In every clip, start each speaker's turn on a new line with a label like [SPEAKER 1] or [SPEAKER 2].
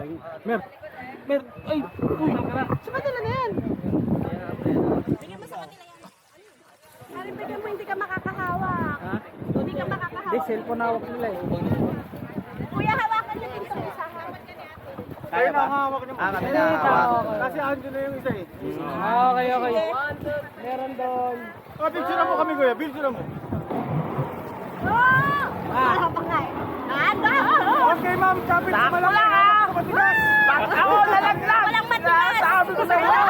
[SPEAKER 1] Mer. Mer. Ay. Uy.
[SPEAKER 2] Sa kanila na yan. Bigyan mo sa kanila yan. Pare, bigyan mo, hindi ka makakahawak.
[SPEAKER 1] Ha?
[SPEAKER 2] Hindi ka makakahawak.
[SPEAKER 1] Di, cellphone hawak nila eh.
[SPEAKER 2] Kuya, hawakan niyo din itong isa.
[SPEAKER 3] Kayo na hawak niyo.
[SPEAKER 1] Kami na hawak.
[SPEAKER 3] Kasi andun na yung isa eh.
[SPEAKER 1] Okay, okay. Meron doon.
[SPEAKER 3] Oh, picture mo kami kuya, picture mo.
[SPEAKER 2] Oh! Ah! Ano?
[SPEAKER 3] Okay ma'am, kapit sa malaki. Matigas.
[SPEAKER 1] Ako, lalaglag!
[SPEAKER 2] Walang matigas!
[SPEAKER 1] Sabi ko sa inyo!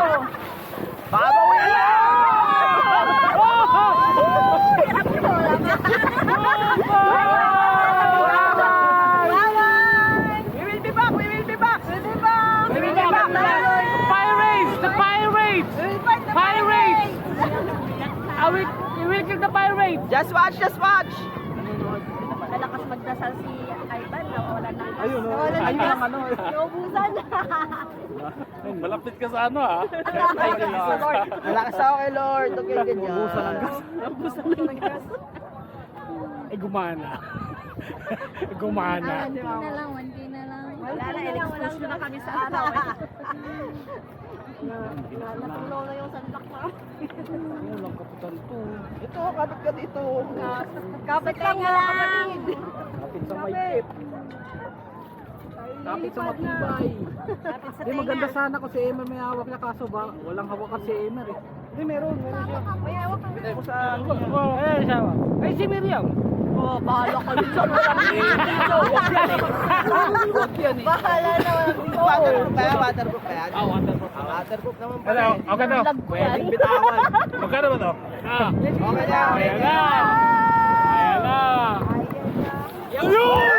[SPEAKER 1] Babawi lang! We will be back! We will be back! We will be back! Pirates! The pirates! Pirates! We will kill the pirates! Just watch! Just watch!
[SPEAKER 2] Lalakas magdasal si Ivan na wala na.
[SPEAKER 3] Ayun, oh.
[SPEAKER 2] Wala na
[SPEAKER 1] Ayun
[SPEAKER 2] gas.
[SPEAKER 1] ang ano.
[SPEAKER 2] Naubusan.
[SPEAKER 4] Malapit ka sa ano ha?
[SPEAKER 1] Malakas ako kay Lord. Okay, ganyan. Ubusan ng gas.
[SPEAKER 2] Naubusan ng gas.
[SPEAKER 1] Eh, gumana. Gumana.
[SPEAKER 2] 1K na lang, 1K na lang. Wala na, in-expose na kami sa araw. Natulaw na yung sunlock na.
[SPEAKER 1] Walang kapitan to. Ito, kapit ka dito.
[SPEAKER 2] Kapit lang lang.
[SPEAKER 1] Kapit sa may tip. Kapit sa matibay. Hindi maganda sana kung si Emer may hawak na kaso ba? Walang hawakan si Emer eh. Hindi, meron siya.
[SPEAKER 2] May hawak ka.
[SPEAKER 1] Ako sa... Eh, siya ba? Ay, si Miriam.
[SPEAKER 2] Oh, bahala ka dito.
[SPEAKER 1] Huwag yan eh.
[SPEAKER 2] Bahala na.
[SPEAKER 1] Waterproof ba yan? Waterproof ba yan?
[SPEAKER 4] Waterproof.
[SPEAKER 1] Waterproof naman pa.
[SPEAKER 4] Ano? Okay na.
[SPEAKER 1] Pwedeng bitawan.
[SPEAKER 4] Magkano ba to?
[SPEAKER 1] Okay na.
[SPEAKER 4] Ayan na! Ayan na! Ayun!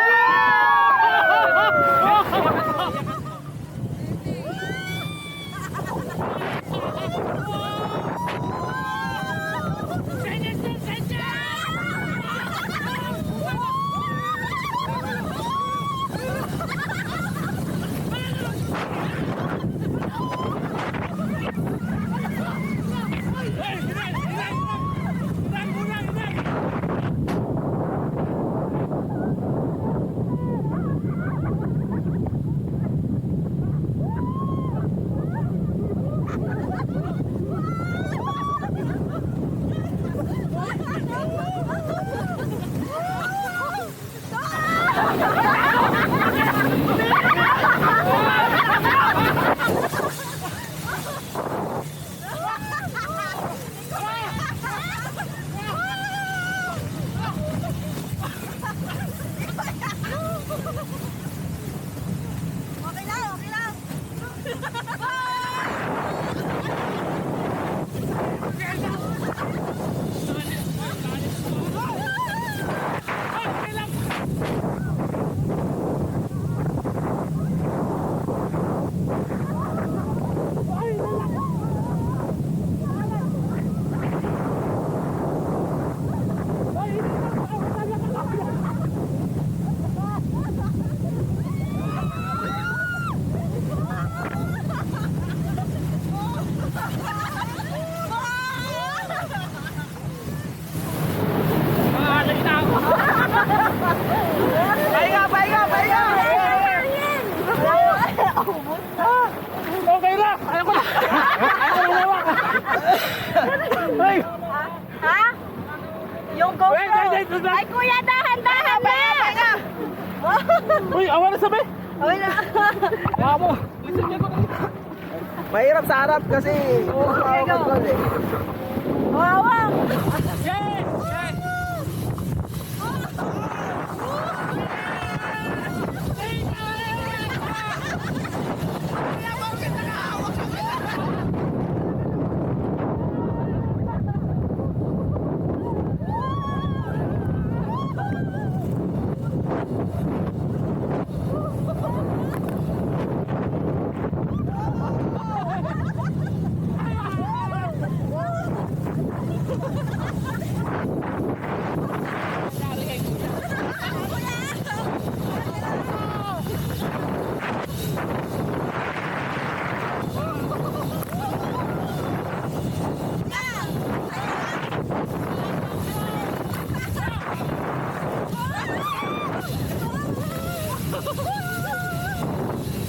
[SPEAKER 2] Okay lang, okay lang.
[SPEAKER 4] Okay na! Ayaw ko na! Ayaw ko na hawak! Ay!
[SPEAKER 2] Ha? Yung GoPro.
[SPEAKER 4] Wait.
[SPEAKER 2] Ay, kuya, dahan-dahan na.
[SPEAKER 4] Uy, awa na sabi!
[SPEAKER 2] Okay na.
[SPEAKER 4] Awa mo!
[SPEAKER 1] Mahirap sa harap kasi. Oo,
[SPEAKER 2] Wow.
[SPEAKER 1] control eh.
[SPEAKER 2] Wow.
[SPEAKER 4] Yes!